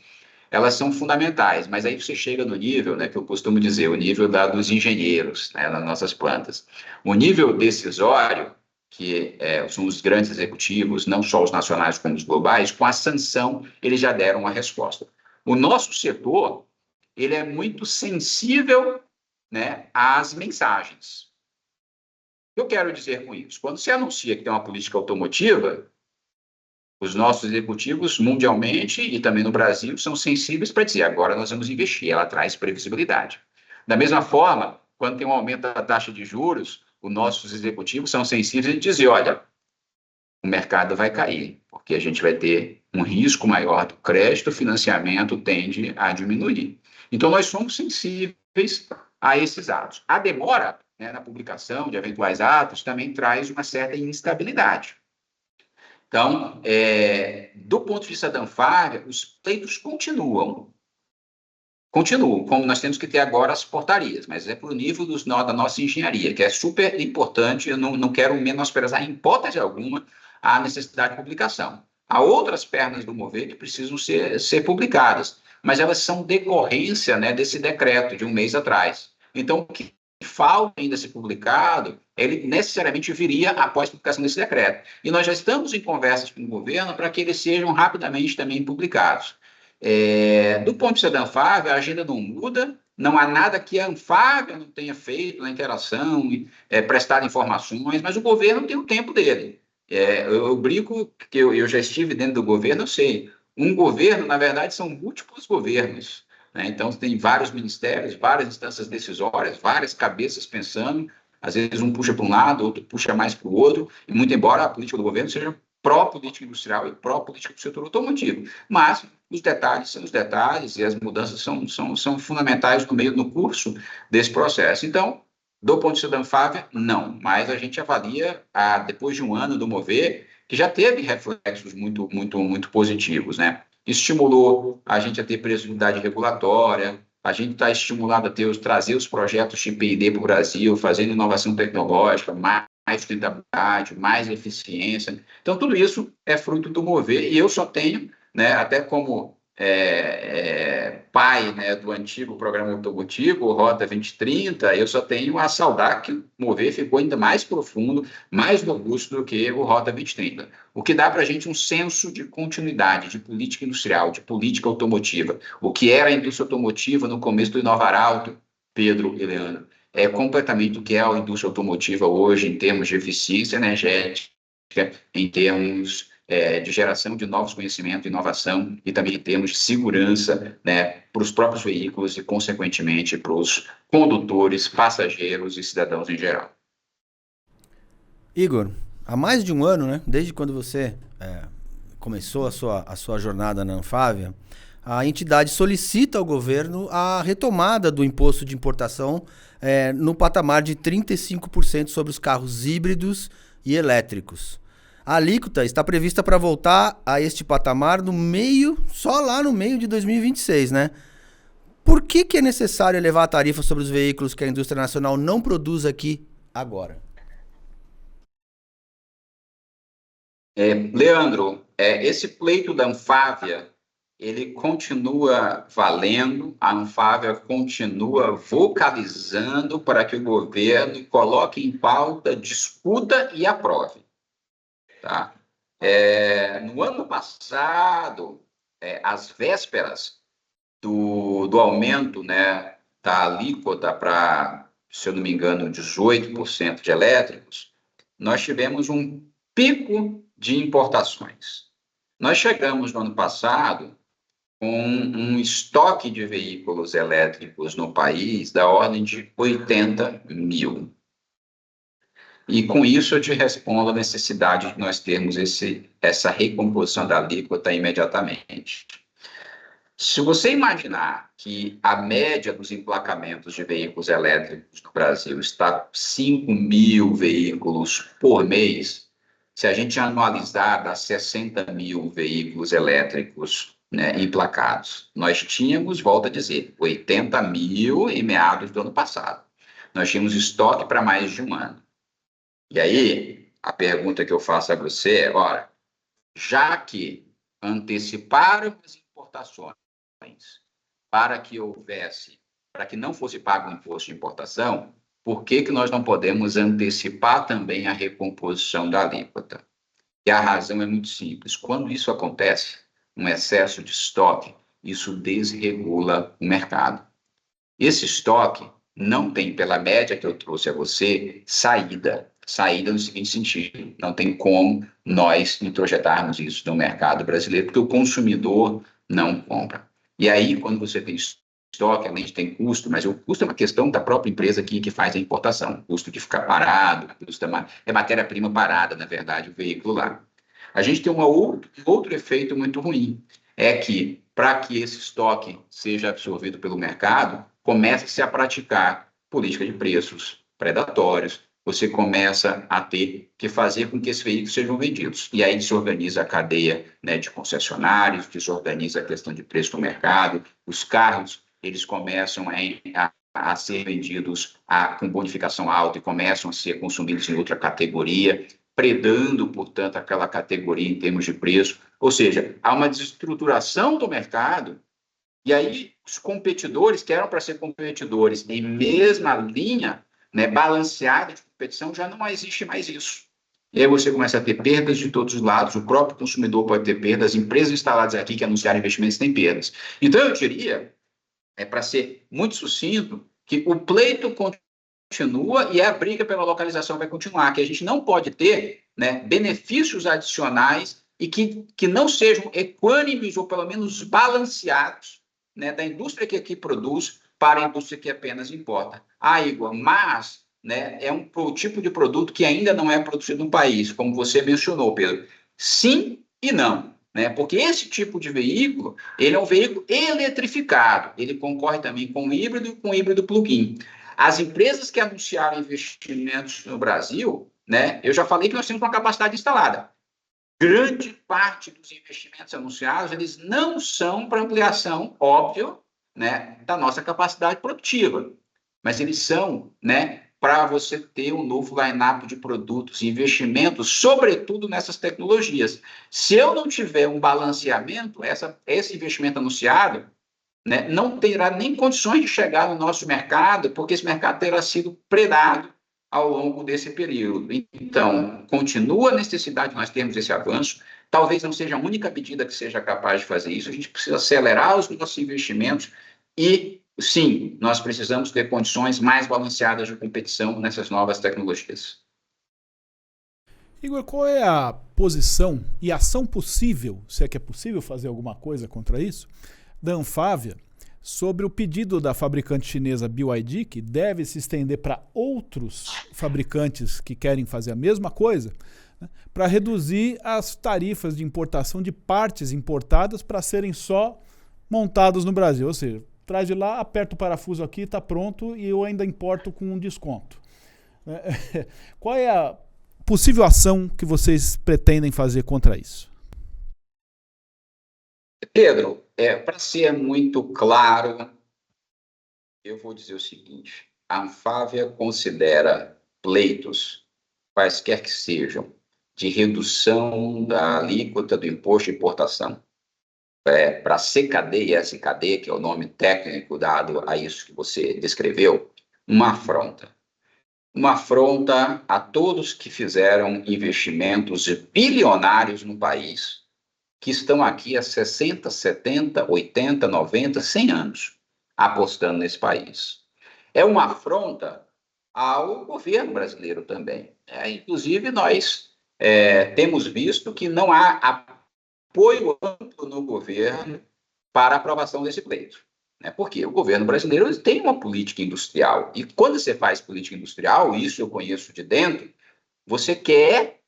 elas são fundamentais, mas aí você chega no nível, né, que eu costumo dizer, o nível dos engenheiros, né, nas nossas plantas. O nível decisório que são os grandes executivos, não só os nacionais como os globais, com a sanção, eles já deram uma resposta. O nosso setor, ele é muito sensível, né, às mensagens. O que eu quero dizer com isso? Quando se anuncia que tem uma política automotiva, os nossos executivos, mundialmente e também no Brasil, são sensíveis para dizer, agora nós vamos investir, ela traz previsibilidade. Da mesma forma, quando tem um aumento da taxa de juros, os nossos executivos são sensíveis em dizer, olha, o mercado vai cair, porque a gente vai ter um risco maior do crédito, o financiamento tende a diminuir. Então, nós somos sensíveis a esses atos. A demora, né, na publicação de eventuais atos também traz uma certa instabilidade. Então, do ponto de vista da Anfávia, os pleitos continuam, como nós temos que ter agora as portarias, mas é para o nível da nossa engenharia, que é super importante, eu não quero menosprezar em hipótese alguma a necessidade de publicação. Há outras pernas do mover que precisam ser publicadas, mas elas são decorrência, né, desse decreto de um mês atrás. Então, o que falta ainda ser publicado, ele necessariamente viria após a publicação desse decreto. E nós já estamos em conversas com o governo para que eles sejam rapidamente também publicados. Do ponto de vista da Anfávia, a agenda não muda, não há nada que a Anfávia não tenha feito na interação, prestado informações, mas o governo tem o tempo dele. Eu brinco que eu já estive dentro do governo, eu sei. Um governo, na verdade, são múltiplos governos, né? Então, tem vários ministérios, várias instâncias decisórias, várias cabeças pensando, às vezes um puxa para um lado, outro puxa mais para o outro, e muito embora a política do governo seja pró-política industrial e pró-política do setor automotivo. Mas os detalhes são os detalhes e as mudanças são fundamentais no curso desse processo. Então, do ponto de vista da Anfávia, não. Mas a gente avalia, depois de um ano do Mover, que já teve reflexos muito, muito, muito positivos, né? Estimulou a gente a ter previsibilidade regulatória, a gente está estimulado a trazer os projetos de P&D para o Brasil, fazendo inovação tecnológica, mais sustentabilidade, mais eficiência. Então, tudo isso é fruto do Mover, e eu só tenho, né, até como pai, né, do antigo programa automotivo, o Rota 2030, eu só tenho a saudar que o Mover ficou ainda mais profundo, mais robusto do que o Rota 2030. O que dá para a gente um senso de continuidade, de política industrial, de política automotiva. O que era a indústria automotiva no começo do Inovar Alto, Pedro e Leandro, é completamente o que é a indústria automotiva hoje, em termos de eficiência energética, em termos de geração de novos conhecimentos, inovação, e também em termos de segurança, né, para os próprios veículos e, consequentemente, para os condutores, passageiros e cidadãos em geral. Igor, há mais de um ano, né, desde quando você começou a sua jornada na Anfávia, a entidade solicita ao governo a retomada do imposto de importação no patamar de 35% sobre os carros híbridos e elétricos. A alíquota está prevista para voltar a este patamar só lá no meio de 2026, né? Por que é necessário elevar a tarifa sobre os veículos que a indústria nacional não produz aqui agora? Leandro, esse pleito da Anfávia, ele continua valendo, a Anfávia continua vocalizando para que o governo coloque em pauta, discuta e aprove. Tá? No ano passado, às vésperas do aumento, né, da alíquota para, se eu não me engano, 18% de elétricos, nós tivemos um pico de importações. Nós chegamos no ano passado com um estoque de veículos elétricos no país da ordem de 80 mil. E com isso eu te respondo a necessidade de nós termos essa recomposição da alíquota imediatamente. Se você imaginar que a média dos emplacamentos de veículos elétricos no Brasil está 5 mil veículos por mês, se a gente anualizar, dá 60 mil veículos elétricos, né, emplacados. Nós tínhamos, volto a dizer, 80 mil em meados do ano passado. Nós tínhamos estoque para mais de um ano. E aí, a pergunta que eu faço a você é, ora, já que anteciparam as importações para que não fosse pago o imposto de importação, por que nós não podemos antecipar também a recomposição da alíquota? E a razão é muito simples. Quando isso acontece, um excesso de estoque, isso desregula o mercado. Esse estoque não tem, pela média que eu trouxe a você, saída. Saída no seguinte sentido: não tem como nós introjetarmos isso no mercado brasileiro, porque o consumidor não compra. E aí, quando você tem estoque, além de ter custo, mas o custo é uma questão da própria empresa aqui que faz a importação, o custo de ficar parado, custo é matéria-prima parada, na verdade, o veículo lá. A gente tem um outro efeito muito ruim, é que, para que esse estoque seja absorvido pelo mercado, começa-se a praticar política de preços predatórios, você começa a ter que fazer com que esses veículos sejam vendidos. E aí desorganiza a cadeia, né, de concessionários, desorganiza a questão de preço no mercado, os carros, eles começam a ser vendidos com bonificação alta e começam a ser consumidos em outra categoria, predando, portanto, aquela categoria em termos de preço. Ou seja, há uma desestruturação do mercado, e aí os competidores, que eram para ser competidores em mesma linha, né, balanceada de competição, já não existe mais isso. E aí você começa a ter perdas de todos os lados, o próprio consumidor pode ter perdas, as empresas instaladas aqui que anunciaram investimentos têm perdas. Então, eu diria, para ser muito sucinto, que o pleito continua e a briga pela localização vai continuar, que a gente não pode ter, né, benefícios adicionais e que não sejam equânimes ou pelo menos balanceados, né, da indústria que aqui produz para a indústria que apenas importa. Igor, mas, né, é um tipo de produto que ainda não é produzido no país, como você mencionou, Pedro. Sim e não, né? Porque esse tipo de veículo, ele é um veículo eletrificado, ele concorre também com o híbrido e com o híbrido plug-in. As empresas que anunciaram investimentos no Brasil, né, eu já falei que nós temos uma capacidade instalada. Grande parte dos investimentos anunciados, eles não são para ampliação, óbvio, né, da nossa capacidade produtiva, mas eles são, né, para você ter um novo line-up de produtos e investimentos, sobretudo nessas tecnologias. Se eu não tiver um balanceamento, esse investimento anunciado, né, não terá nem condições de chegar no nosso mercado, porque esse mercado terá sido predado ao longo desse período. Então, continua a necessidade de nós termos esse avanço, talvez não seja a única medida que seja capaz de fazer isso, a gente precisa acelerar os nossos investimentos e, sim, nós precisamos ter condições mais balanceadas de competição nessas novas tecnologias. Igor, qual é a posição e ação possível, se é que é possível fazer alguma coisa contra isso, da Anfávia sobre o pedido da fabricante chinesa BYD, que deve se estender para outros fabricantes que querem fazer a mesma coisa, né, para reduzir as tarifas de importação de partes importadas para serem só montadas no Brasil. Ou seja, traz de lá, aperta o parafuso aqui, está pronto e eu ainda importo com um desconto. Qual é a possível ação que vocês pretendem fazer contra isso? Pedro, para ser muito claro, eu vou dizer o seguinte: a Anfávia considera pleitos, quaisquer que sejam, de redução da alíquota do imposto de importação para CKD e SKD, que é o nome técnico dado a isso que você descreveu, uma afronta. Uma afronta a todos que fizeram investimentos bilionários no país, que estão aqui há 60, 70, 80, 90, 100 anos apostando nesse país. É uma afronta ao governo brasileiro também. Inclusive, nós temos visto que não há apoio amplo no governo para a aprovação desse pleito. Porque o governo brasileiro tem uma política industrial. E quando você faz política industrial, isso eu conheço de dentro, você quer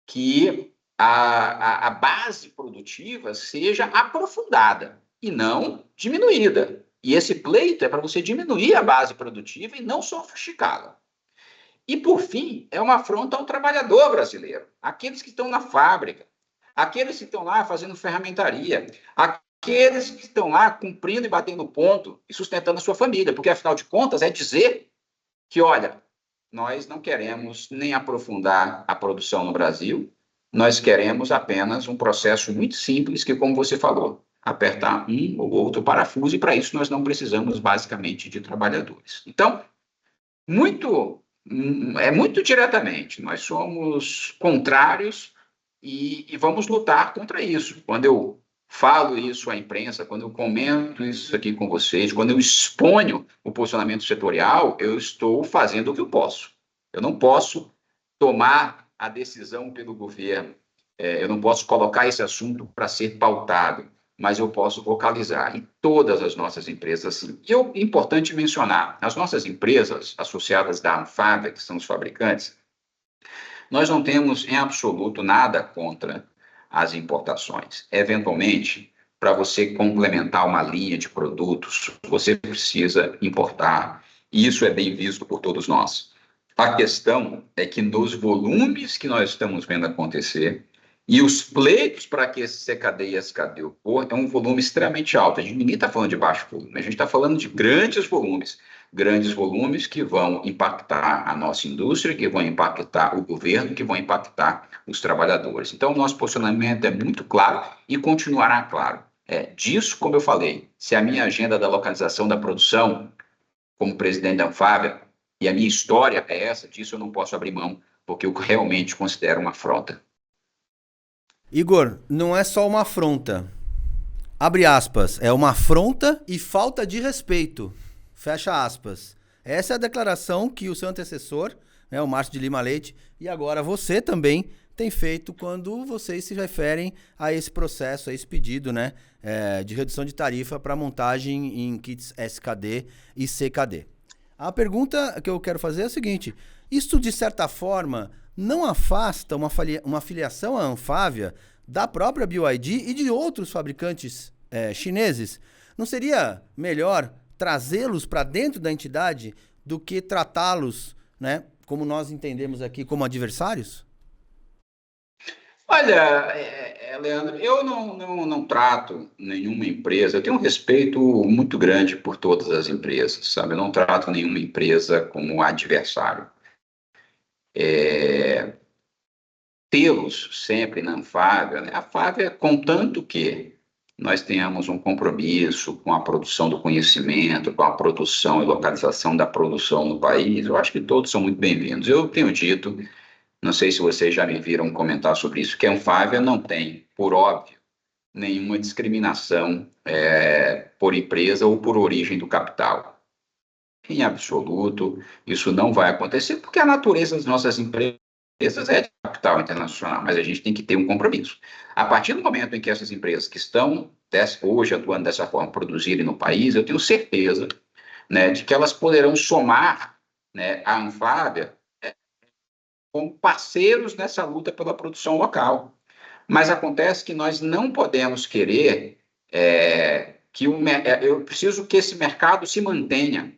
que a base produtiva seja aprofundada e não diminuída. E esse pleito é para você diminuir a base produtiva e não sofisticá-la. E, por fim, é uma afronta ao trabalhador brasileiro, aqueles que estão na fábrica, aqueles que estão lá fazendo ferramentaria, aqueles que estão lá cumprindo e batendo ponto e sustentando a sua família, porque, afinal de contas, é dizer que, olha, nós não queremos nem aprofundar a produção no Brasil, nós queremos apenas um processo muito simples que, como você falou, apertar um ou outro parafuso, e para isso nós não precisamos basicamente de trabalhadores. Então, muito diretamente. Nós somos contrários e vamos lutar contra isso. Quando eu falo isso à imprensa, quando eu comento isso aqui com vocês, quando eu exponho o posicionamento setorial, eu estou fazendo o que eu posso. Eu não posso tomar a decisão pelo governo, eu não posso colocar esse assunto para ser pautado, mas eu posso vocalizar em todas as nossas empresas, sim. E é importante mencionar, as nossas empresas associadas da Anfávia, que são os fabricantes, nós não temos em absoluto nada contra as importações. Eventualmente, para você complementar uma linha de produtos, você precisa importar, e isso é bem visto por todos nós. A questão é que nos volumes que nós estamos vendo acontecer, e os pleitos para que esse CKD e SKD ocorram é um volume extremamente alto. A gente ninguém está falando de baixo volume, a gente está falando de grandes volumes que vão impactar a nossa indústria, que vão impactar o governo, que vão impactar os trabalhadores. Então, o nosso posicionamento é muito claro e continuará claro. Disso, como eu falei, se a minha agenda da localização da produção, como presidente da Anfávia, e a minha história é essa, disso eu não posso abrir mão, porque eu realmente considero uma afronta. Igor, não é só uma afronta. Abre aspas, é uma afronta e falta de respeito. Fecha aspas. Essa é a declaração que o seu antecessor, né, o Márcio de Lima Leite, e agora você também tem feito quando vocês se referem a esse processo, a esse pedido, né, de redução de tarifa para montagem em kits SKD e CKD. A pergunta que eu quero fazer é a seguinte: isso, de certa forma, não afasta uma filiação à Anfávia da própria BYD e de outros fabricantes chineses? Não seria melhor trazê-los para dentro da entidade do que tratá-los, né, como nós entendemos aqui, como adversários? Olha, Leandro, eu não trato nenhuma empresa, eu tenho um respeito muito grande por todas as empresas, sabe? Eu não trato nenhuma empresa como adversário. Tê-los sempre na Anfávia, né? A Anfávia, contanto que nós tenhamos um compromisso com a produção do conhecimento, com a produção e localização da produção no país, eu acho que todos são muito bem-vindos. Eu tenho dito, não sei se vocês já me viram comentar sobre isso, que a Anfávia não tem, por óbvio, nenhuma discriminação por empresa ou por origem do capital. Em absoluto, isso não vai acontecer, porque a natureza das nossas empresas é de capital internacional, mas a gente tem que ter um compromisso. A partir do momento em que essas empresas que estão hoje atuando dessa forma produzirem no país, eu tenho certeza, né, de que elas poderão somar, né, a Anfávia como parceiros nessa luta pela produção local. Mas acontece que nós não podemos querer eu preciso que esse mercado se mantenha,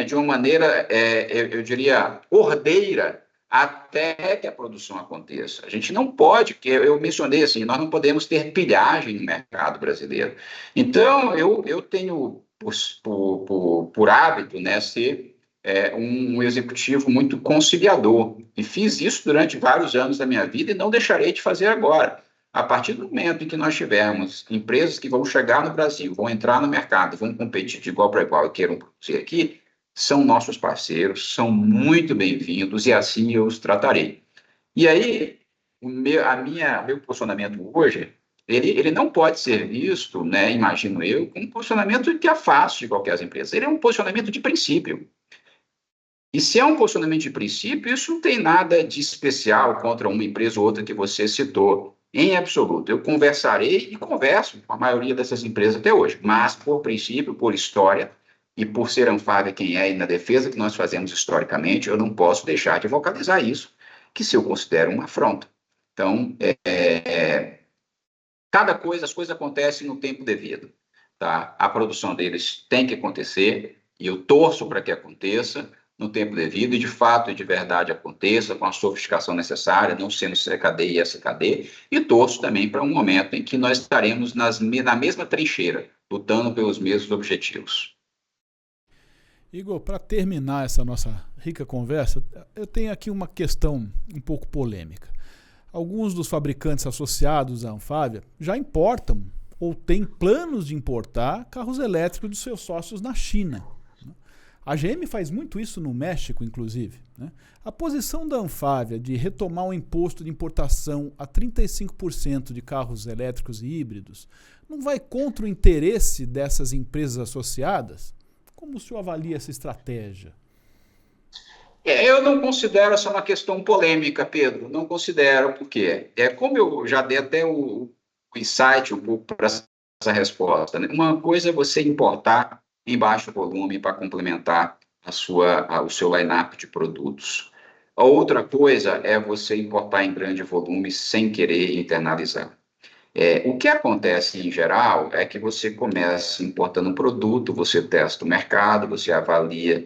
de uma maneira, eu diria, ordeira, até que a produção aconteça. A gente não pode, que eu mencionei assim, nós não podemos ter pilhagem no mercado brasileiro. Então, eu tenho por hábito, né, ser um executivo muito conciliador, e fiz isso durante vários anos da minha vida e não deixarei de fazer agora. A partir do momento em que nós tivermos empresas que vão chegar no Brasil, vão entrar no mercado, vão competir de igual para igual e queiram produzir aqui, são nossos parceiros, são muito bem-vindos e assim eu os tratarei. E aí, meu posicionamento hoje, ele não pode ser visto, né, imagino eu, como um posicionamento que afaste qualquer empresa. Ele é um posicionamento de princípio. E se é um posicionamento de princípio, isso não tem nada de especial contra uma empresa ou outra que você citou. Em absoluto, eu conversarei e converso com a maioria dessas empresas até hoje, mas por princípio, por história e por ser Anfávia quem é e na defesa que nós fazemos historicamente, eu não posso deixar de vocalizar isso, que se eu considero uma afronta. Então, as coisas acontecem no tempo devido, tá? A produção deles tem que acontecer e eu torço para que aconteça no tempo devido, e de fato e de verdade aconteça, com a sofisticação necessária, não sendo CKD e SKD, e torço também para um momento em que nós estaremos na mesma trincheira, lutando pelos mesmos objetivos. Igor, para terminar essa nossa rica conversa, eu tenho aqui uma questão um pouco polêmica. Alguns dos fabricantes associados à Anfávia já importam ou têm planos de importar carros elétricos dos seus sócios na China. A GM faz muito isso no México, inclusive, né? A posição da Anfávia de retomar um imposto de importação a 35% de carros elétricos e híbridos não vai contra o interesse dessas empresas associadas? Como o senhor avalia essa estratégia? Eu não considero essa uma questão polêmica, Pedro. Não considero, porque como eu já dei até o insight um pouco para essa resposta, né? Uma coisa é você importar em baixo volume para complementar o seu line-up de produtos. A outra coisa é você importar em grande volume sem querer internalizar. O que acontece em geral é que você começa importando um produto, você testa o mercado, você avalia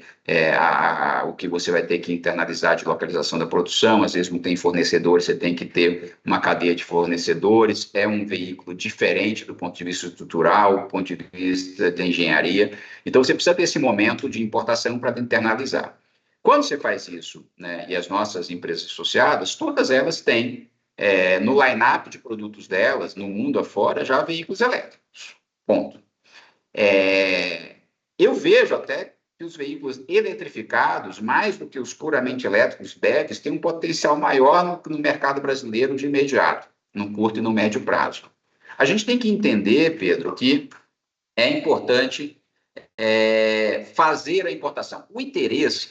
o que você vai ter que internalizar de localização da produção, às vezes não tem fornecedores, você tem que ter uma cadeia de fornecedores, é um veículo diferente do ponto de vista estrutural, do ponto de vista de engenharia, então você precisa ter esse momento de importação para internalizar. Quando você faz isso, né, e as nossas empresas associadas, todas elas têm no line-up de produtos delas, no mundo afora, já há veículos elétricos. Ponto. Eu vejo até que os veículos eletrificados, mais do que os puramente elétricos, BEVs, têm um potencial maior no mercado brasileiro de imediato, no curto e no médio prazo. A gente tem que entender, Pedro, que é importante fazer a importação. O interesse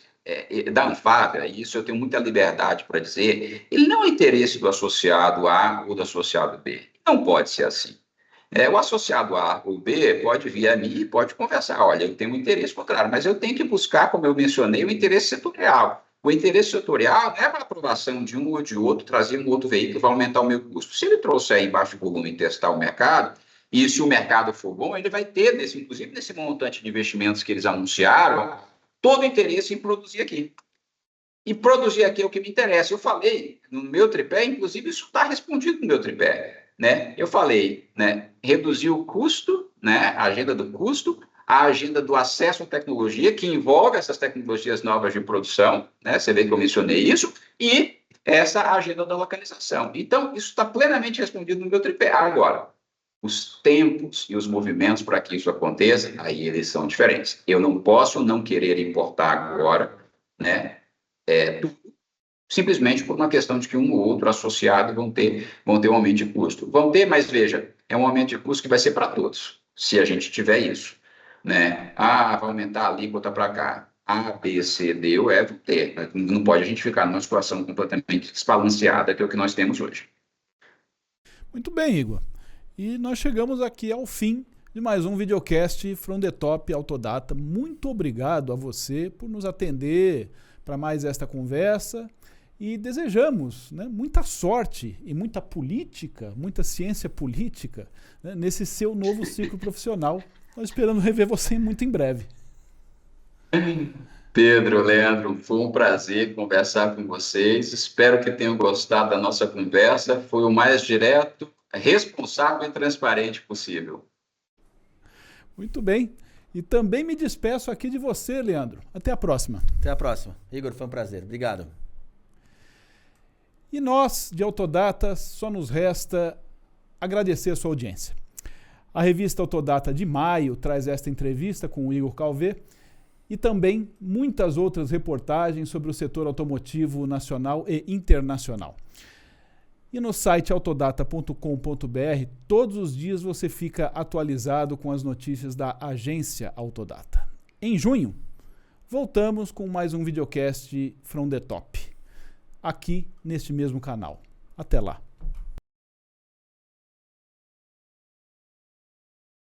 da Anfávia, e isso eu tenho muita liberdade para dizer, ele não é interesse do associado A ou do associado B. Não pode ser assim. O associado A ou B pode vir a mim e pode conversar. Olha, eu tenho um interesse contrário, mas eu tenho que buscar, como eu mencionei, o interesse setorial. O interesse setorial não é para aprovação de um ou de outro, trazer um outro veículo, vai aumentar o meu custo. Se ele trouxer em baixo volume e testar o mercado, e se o mercado for bom, ele vai ter, inclusive nesse montante de investimentos que eles anunciaram, todo o interesse em produzir aqui. E produzir aqui é o que me interessa. Eu falei no meu tripé, inclusive isso está respondido no meu tripé, né? Eu falei, né, reduzir o custo, né, a agenda do custo, a agenda do acesso à tecnologia, que envolve essas tecnologias novas de produção, né? Você vê que eu mencionei isso, e essa agenda da localização. Então, isso está plenamente respondido no meu tripé. Agora, os tempos e os movimentos para que isso aconteça, aí eles são diferentes. Eu não posso não querer importar agora, né, tudo, simplesmente por uma questão de que um ou outro associado vão ter um aumento de custo. Vão ter, mas veja, é um aumento de custo que vai ser para todos, se a gente tiver isso, né? Vai aumentar a alíquota para cá. A, B, C, D ou E vão ter. Não pode a gente ficar numa situação completamente desbalanceada, que é o que nós temos hoje. Muito bem, Igor. E nós chegamos aqui ao fim de mais um videocast From the Top Autodata. Muito obrigado a você por nos atender para mais esta conversa e desejamos, né, muita sorte e muita política, muita ciência política, né, nesse seu novo ciclo profissional. Nós esperamos rever você muito em breve. Pedro, Leandro, foi um prazer conversar com vocês. Espero que tenham gostado da nossa conversa. Foi o mais direto, responsável e transparente possível. Muito bem. E também me despeço aqui de você, Leandro. Até a próxima. Até a próxima. Igor, foi um prazer. Obrigado. E nós, de Autodata, só nos resta agradecer a sua audiência. A revista Autodata de maio traz esta entrevista com o Igor Calvé e também muitas outras reportagens sobre o setor automotivo nacional e internacional. E no site autodata.com.br, todos os dias você fica atualizado com as notícias da agência Autodata. Em junho, voltamos com mais um videocast From the Top, aqui neste mesmo canal. Até lá!